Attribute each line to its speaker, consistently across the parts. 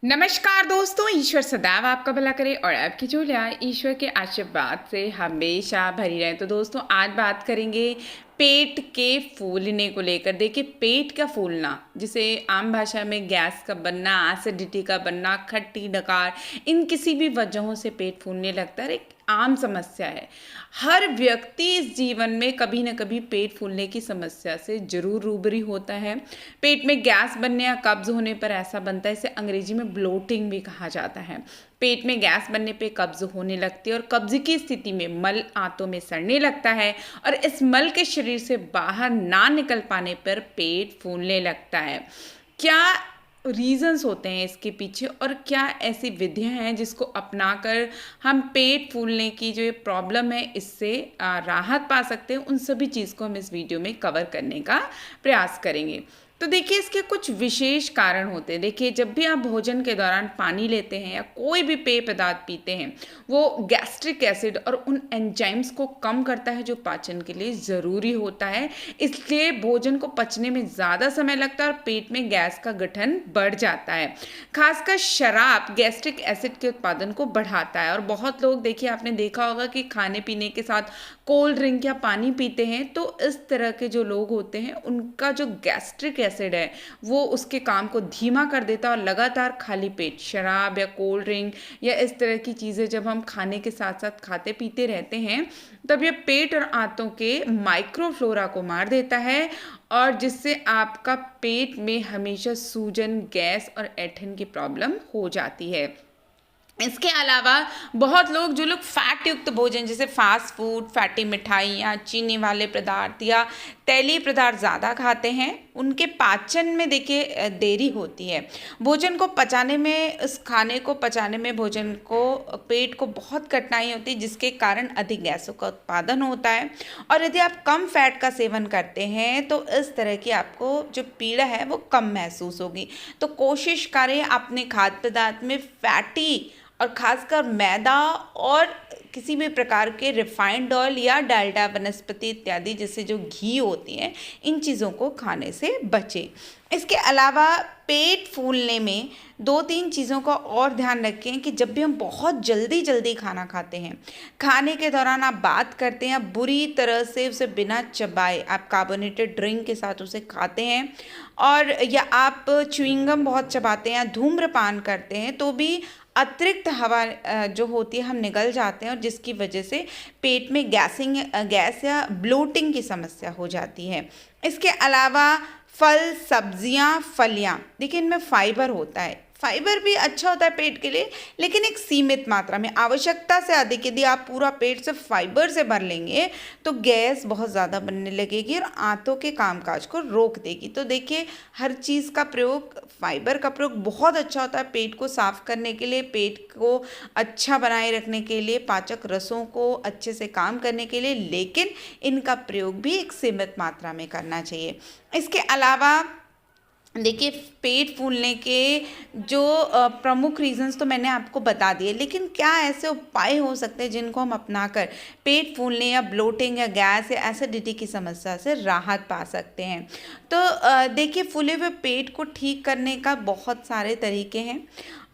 Speaker 1: नमस्कार दोस्तों, ईश्वर सदैव आपका भला करे और आपकी झोलियाँ ईश्वर के आशीर्वाद से हमेशा भरी रहे। तो दोस्तों, आज बात करेंगे पेट के फूलने को लेकर। देखिए, पेट का फूलना, जिसे आम भाषा में गैस का बनना, एसिडिटी का बनना, खट्टी डकार, इन किसी भी वजहों से पेट फूलने लगता है, एक आम समस्या है। हर व्यक्ति इस जीवन में कभी न कभी पेट फूलने की समस्या से जरूर रूबरू होता है। पेट में गैस बनने या कब्ज होने पर ऐसा बनता है, इसे अंग्रेजी में ब्लोटिंग भी कहा जाता है। पेट में गैस बनने पे कब्ज होने लगती है और कब्ज की स्थिति में मल आंतों में सड़ने लगता है और इस मल के शरीर से बाहर ना निकल पाने पर पेट फूलने लगता है। क्या रीजंस होते हैं इसके पीछे और क्या ऐसी विधियां हैं जिसको अपनाकर हम पेट फूलने की जो ये प्रॉब्लम है इससे राहत पा सकते हैं, उन सभी चीज़ को हम इस वीडियो में कवर करने का प्रयास करेंगे। तो देखिए, इसके कुछ विशेष कारण होते हैं। देखिए, जब भी आप भोजन के दौरान पानी लेते हैं या कोई भी पेय पदार्थ पीते हैं, वो गैस्ट्रिक एसिड और उन एंजाइम्स को कम करता है जो पाचन के लिए ज़रूरी होता है। इसलिए भोजन को पचने में ज़्यादा समय लगता है और पेट में गैस का गठन बढ़ जाता है। खासकर शराब गैस्ट्रिक एसिड के उत्पादन को बढ़ाता है और बहुत लोग, देखिए आपने देखा होगा कि खाने पीने के साथ कोल्ड ड्रिंक या पानी पीते हैं, तो इस तरह के जो लोग होते हैं उनका जो गैस्ट्रिक एसिड है वो उसके काम को धीमा कर देता है और लगातार खाली पेट शराब या कोल्ड ड्रिंक या इस तरह की चीज़ें जब हम खाने के साथ साथ खाते पीते रहते हैं, तब ये पेट और आंतों के माइक्रोफ्लोरा को मार देता है और जिससे आपका पेट में हमेशा सूजन, गैस और ऐंठन की प्रॉब्लम हो जाती है। इसके अलावा बहुत लोग, जो लोग फैट युक्त भोजन जैसे फास्ट फूड, फैटी मिठाइयाँ, चीनी वाले पदार्थ या तैलीय पदार्थ ज़्यादा खाते हैं, उनके पाचन में देखिए देरी होती है। भोजन को पचाने में, इस खाने को पचाने में भोजन को, पेट को बहुत कठिनाई होती है, जिसके कारण अधिक गैसों का उत्पादन होता है। और यदि आप कम फैट का सेवन करते हैं तो इस तरह की आपको जो पीड़ा है वो कम महसूस होगी। तो कोशिश करें अपने खाद्य पदार्थ में फैटी और खासकर मैदा और किसी भी प्रकार के रिफाइंड ऑयल या डालडा, वनस्पति इत्यादि जैसे जो घी होती हैं, इन चीज़ों को खाने से बचें। इसके अलावा पेट फूलने में 2-3 चीज़ों का और ध्यान रखें कि जब भी हम बहुत जल्दी जल्दी खाना खाते हैं, खाने के दौरान आप बात करते हैं, आप बुरी तरह से उसे बिना चबाए आप कार्बोनेटेड ड्रिंक के साथ उसे खाते हैं, और या आप च्युइंगम बहुत चबाते हैं या धूम्रपान करते हैं, तो भी अतिरिक्त हवा जो होती है हम निगल जाते हैं और जिसकी वजह से पेट में गैस या ब्लोटिंग की समस्या हो जाती है। इसके अलावा फल, सब्जियां, फलियां, देखिए इनमें फाइबर होता है। फाइबर भी अच्छा होता है पेट के लिए, लेकिन एक सीमित मात्रा में। आवश्यकता से अधिक यदि आप पूरा पेट से फाइबर से भर लेंगे तो गैस बहुत ज़्यादा बनने लगेगी और आंतों के कामकाज को रोक देगी। तो देखिए, हर चीज़ का प्रयोग, फाइबर का प्रयोग बहुत अच्छा होता है पेट को साफ करने के लिए, पेट को अच्छा बनाए रखने के लिए, पाचक रसों को अच्छे से काम करने के लिए, लेकिन इनका प्रयोग भी एक सीमित मात्रा में करना चाहिए। इसके अलावा देखिए, पेट फूलने के जो प्रमुख रीजंस तो मैंने आपको बता दिए, लेकिन क्या ऐसे उपाय हो सकते हैं जिनको हम अपनाकर पेट फूलने या ब्लोटिंग या गैस या एसिडिटी की समस्या से राहत पा सकते हैं। तो देखिए, फूले हुए पेट को ठीक करने का बहुत सारे तरीके हैं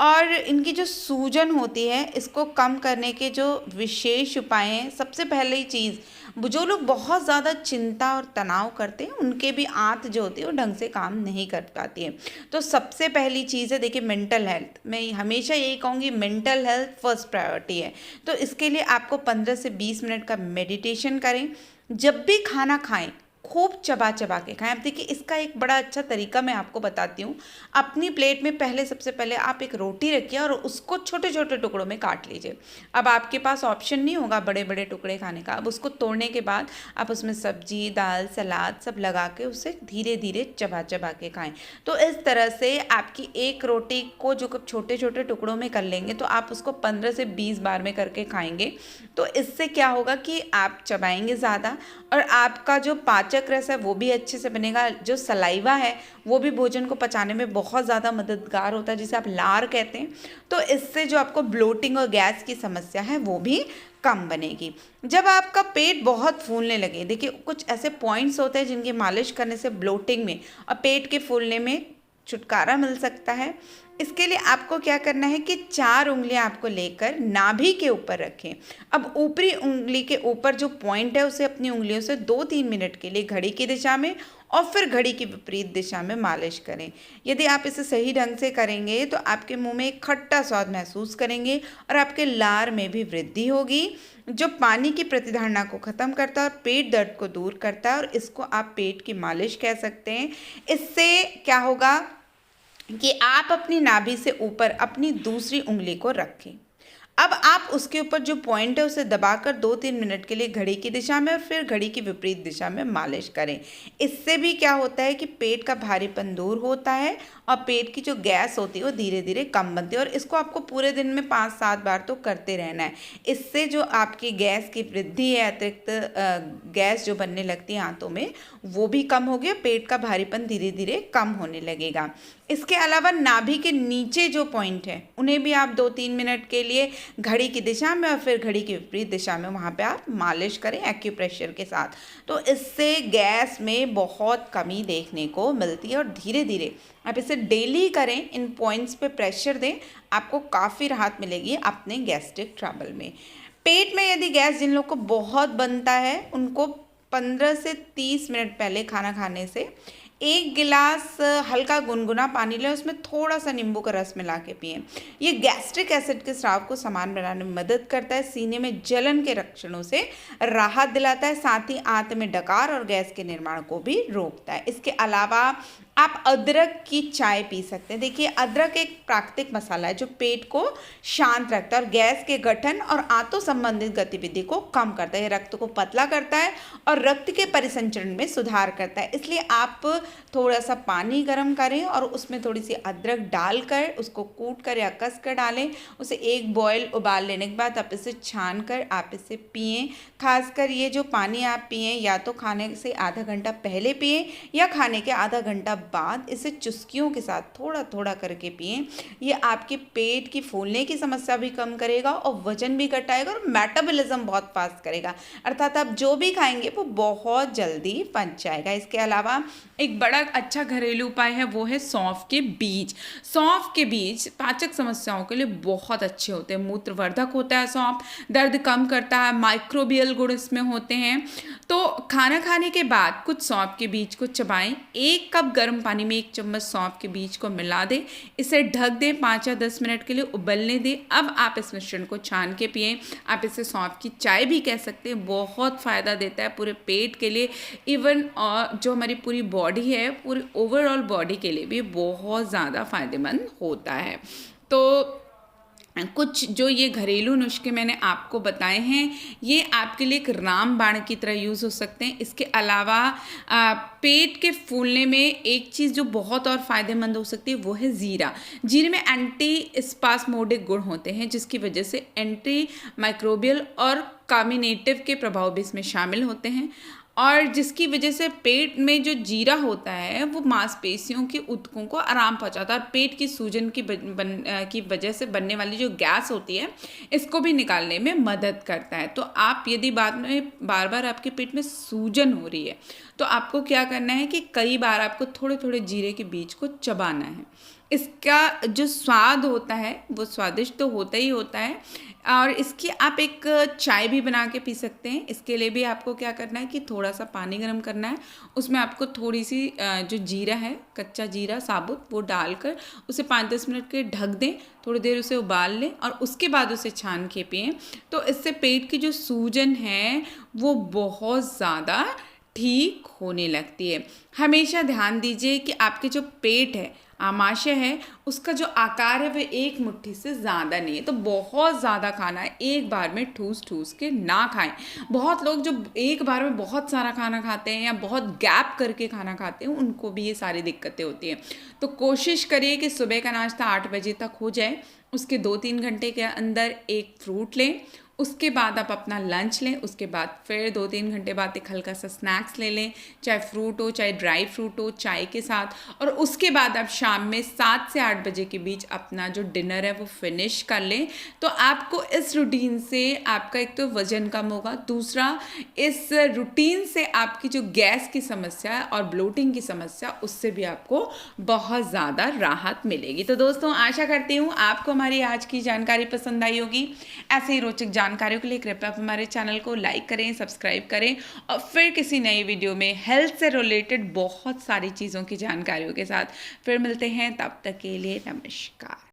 Speaker 1: और इनकी जो सूजन होती है इसको कम करने के जो विशेष उपाय हैं, सबसे पहली चीज़, जो लोग बहुत ज़्यादा चिंता और तनाव करते हैं उनके भी आंत जो होती है वो ढंग से काम नहीं कर पाती है। तो सबसे पहली चीज़ है, देखिए, मेंटल हेल्थ। मैं हमेशा यही कहूँगी, मेंटल हेल्थ फर्स्ट प्रायोरिटी है। तो इसके लिए आपको 15 से 20 मिनट का मेडिटेशन करें। जब भी खाना खाएं, खूब चबा चबा के खाएं। अब देखिए, इसका एक बड़ा अच्छा तरीका मैं आपको बताती हूँ। अपनी प्लेट में सबसे पहले आप एक रोटी रखिए और उसको छोटे छोटे टुकड़ों में काट लीजिए। अब आपके पास ऑप्शन नहीं होगा बड़े बड़े टुकड़े खाने का। अब उसको तोड़ने के बाद आप उसमें सब्जी, दाल, सलाद सब लगा के उसे धीरे धीरे चबा चबा के खाएं। तो इस तरह से आपकी एक रोटी को जो छोटे छोटे टुकड़ों में कर लेंगे तो आप उसको 15 से 20 बार में करके खाएंगे। तो इससे क्या होगा कि आप चबाएंगे ज़्यादा और आपका जो पाचक रस है वो भी अच्छे से बनेगा। जो सलाइवा है वो भी भोजन को पचाने में बहुत ज़्यादा मददगार होता है, जिसे आप लार कहते हैं। तो इससे जो आपको ब्लोटिंग और गैस की समस्या है वो भी कम बनेगी। जब आपका पेट बहुत फूलने लगे, देखिए कुछ ऐसे पॉइंट्स होते हैं जिनकी मालिश करने से ब्लोटिंग में और पेट के फूलने में छुटकारा मिल सकता है। इसके लिए आपको क्या करना है कि 4 उँगलियां आपको लेकर नाभि के ऊपर रखें। अब ऊपरी उँगली के ऊपर जो पॉइंट है उसे अपनी उँगलियों से 2-3 मिनट के लिए घड़ी की दिशा में और फिर घड़ी की विपरीत दिशा में मालिश करें। यदि आप इसे सही ढंग से करेंगे तो आपके मुंह में एक खट्टा स्वाद महसूस करेंगे और आपके लार में भी वृद्धि होगी, जो पानी की प्रतिधारणा को ख़त्म करता है और पेट दर्द को दूर करता है, और इसको आप पेट की मालिश कह सकते हैं। इससे क्या होगा कि आप अपनी नाभि से ऊपर अपनी दूसरी उँगली को रखें। अब आप उसके ऊपर जो पॉइंट है उसे दबाकर 2-3 मिनट के लिए घड़ी की दिशा में और फिर घड़ी की विपरीत दिशा में मालिश करें। इससे भी क्या होता है कि पेट का भारीपन दूर होता है और पेट की जो गैस होती है वो धीरे धीरे कम बनती है, और इसको आपको पूरे दिन में 5-7 बार तो करते रहना है। इससे जो आपकी गैस की वृद्धि है, अतिरिक्त गैस जो बनने लगती है आंतों में, वो भी कम होगी और पेट का भारीपन धीरे धीरे कम होने लगेगा। इसके अलावा नाभि के नीचे जो पॉइंट है उन्हें भी आप 2-3 मिनट के लिए घड़ी की दिशा में और फिर घड़ी की विपरीत दिशा में वहाँ पे आप मालिश करें एक्यूप्रेशर के साथ। तो इससे गैस में बहुत कमी देखने को मिलती है और धीरे धीरे आप इसे डेली करें, इन पॉइंट्स पे प्रेशर दें, आपको काफ़ी राहत मिलेगी अपने गैस्ट्रिक ट्रबल में। पेट में यदि गैस जिन लोग को बहुत बनता है उनको 15 से 30 मिनट पहले खाना खाने से 1 गिलास हल्का गुनगुना पानी लें, उसमें थोड़ा सा नींबू का रस मिला के पिएं। ये गैस्ट्रिक एसिड के स्राव को समान बनाने में मदद करता है, सीने में जलन के लक्षणों से राहत दिलाता है, साथ ही आंत में डकार और गैस के निर्माण को भी रोकता है। इसके अलावा आप अदरक की चाय पी सकते हैं। देखिए, अदरक एक प्राकृतिक मसाला है जो पेट को शांत रखता है और गैस के गठन और आंतों संबंधित गतिविधि को कम करता है। रक्त को पतला करता है और रक्त के परिसंचरण में सुधार करता है। इसलिए आप थोड़ा सा पानी गर्म करें और उसमें थोड़ी सी अदरक डालकर उसको कूट कर या कस कर डालें। उसे एक बॉयल उबाल लेने के बाद आप इसे छान कर आप इसे पिएं। खासकर ये जो पानी आप पिएं या तो खाने से आधा घंटा पहले पिएं या खाने के आधा घंटा बाद इसे चुस्कियों के साथ थोड़ा थोड़ा करके पिएं। ये आपके पेट की फूलने की समस्या भी कम करेगा और वजन भी घटाएगा और मेटाबॉलिज्म बहुत फास्ट करेगा, अर्थात आप जो भी खाएंगे वो बहुत जल्दी पच जाएगा। इसके अलावा एक बड़ा अच्छा घरेलू उपाय है, वो है सौंफ के बीज। सौंफ के बीज पाचक समस्याओं के लिए बहुत अच्छे होते हैं। मूत्रवर्धक होता है सौंफ, दर्द कम करता है, माइक्रोबियल गुण इसमें होते हैं। तो खाना खाने के बाद कुछ सौंफ के बीज को चबाएं, 1 कप गर्म पानी में 1 चम्मच सौंफ के बीज को मिला दें, इसे ढक दें, 5 या 10 मिनट के लिए उबलने दें। अब आप इस मिश्रण को छान के पिएं। आप इसे सौंफ की चाय भी कह सकते हैं, बहुत फ़ायदा देता है पूरे पेट के लिए, इवन और जो हमारी पूरी बॉडी है, पूरी ओवरऑल बॉडी के लिए भी बहुत ज़्यादा फ़ायदेमंद होता है। तो कुछ जो ये घरेलू नुस्खे मैंने आपको बताए हैं, ये आपके लिए एक रामबाण की तरह यूज़ हो सकते हैं। इसके अलावा पेट के फूलने में एक चीज़ जो बहुत और फ़ायदेमंद हो सकती है वो है ज़ीरा। जीरे में एंटी स्पास्मोडिक गुण होते हैं, जिसकी वजह से एंटी माइक्रोबियल और कामिनेटिव के प्रभाव भी इसमें शामिल होते हैं, और जिसकी वजह से पेट में जो जीरा होता है वो मांसपेशियों की ऊतकों को आराम पहुंचाता है और पेट की सूजन की वजह से बनने वाली जो गैस होती है इसको भी निकालने में मदद करता है। तो आप यदि बाद में बार बार आपके पेट में सूजन हो रही है तो आपको क्या करना है कि कई बार आपको थोड़े थोड़े जीरे के बीज को चबाना है। इसका जो स्वाद होता है वो स्वादिष्ट तो होता ही होता है, और इसकी आप एक चाय भी बना के पी सकते हैं। इसके लिए भी आपको क्या करना है कि थोड़ा सा पानी गर्म करना है, उसमें आपको थोड़ी सी जो जीरा है, कच्चा जीरा साबुत, वो डालकर उसे 5-10 मिनट के ढक दें, थोड़ी देर उसे उबाल लें और उसके बाद उसे छान के पिएं। तो इससे पेट की जो सूजन है वो बहुत ज़्यादा ठीक होने लगती है। हमेशा ध्यान दीजिए कि आपके जो पेट है, आमाशय है, उसका जो आकार है वह 1 मुट्ठी से ज़्यादा नहीं है। तो बहुत ज़्यादा खाना है एक बार में ठूस ठूस के ना खाएं। बहुत लोग जो एक बार में बहुत सारा खाना खाते हैं या बहुत गैप करके खाना खाते हैं, उनको भी ये सारी दिक्कतें होती हैं। तो कोशिश करिए कि सुबह का नाश्ता 8 बजे तक हो जाए, उसके 2-3 घंटे के अंदर एक फ्रूट लें, उसके बाद आप अपना लंच लें, उसके बाद फिर 2-3 घंटे बाद एक हल्का सा स्नैक्स ले लें, चाहे फ्रूट हो, चाहे ड्राई फ्रूट हो, चाय के साथ। और उसके बाद आप शाम में 7 से 8 बजे के बीच अपना जो डिनर है वो फिनिश कर लें। तो आपको इस रूटीन से आपका एक तो वज़न कम होगा, दूसरा इस रूटीन से आपकी जो गैस की समस्या है और ब्लोटिंग की समस्या, उससे भी आपको बहुत ज़्यादा राहत मिलेगी। तो दोस्तों, आशा करती हूँ आपको हमारी आज की जानकारी पसंद आई होगी। ऐसे ही रोचक जानकारियों के लिए कृपया आप हमारे चैनल को लाइक करें, सब्सक्राइब करें और फिर किसी नई वीडियो में हेल्थ से रिलेटेड बहुत सारी चीज़ों की जानकारियों के साथ फिर मिलते हैं। तब तक के लिए नमस्कार।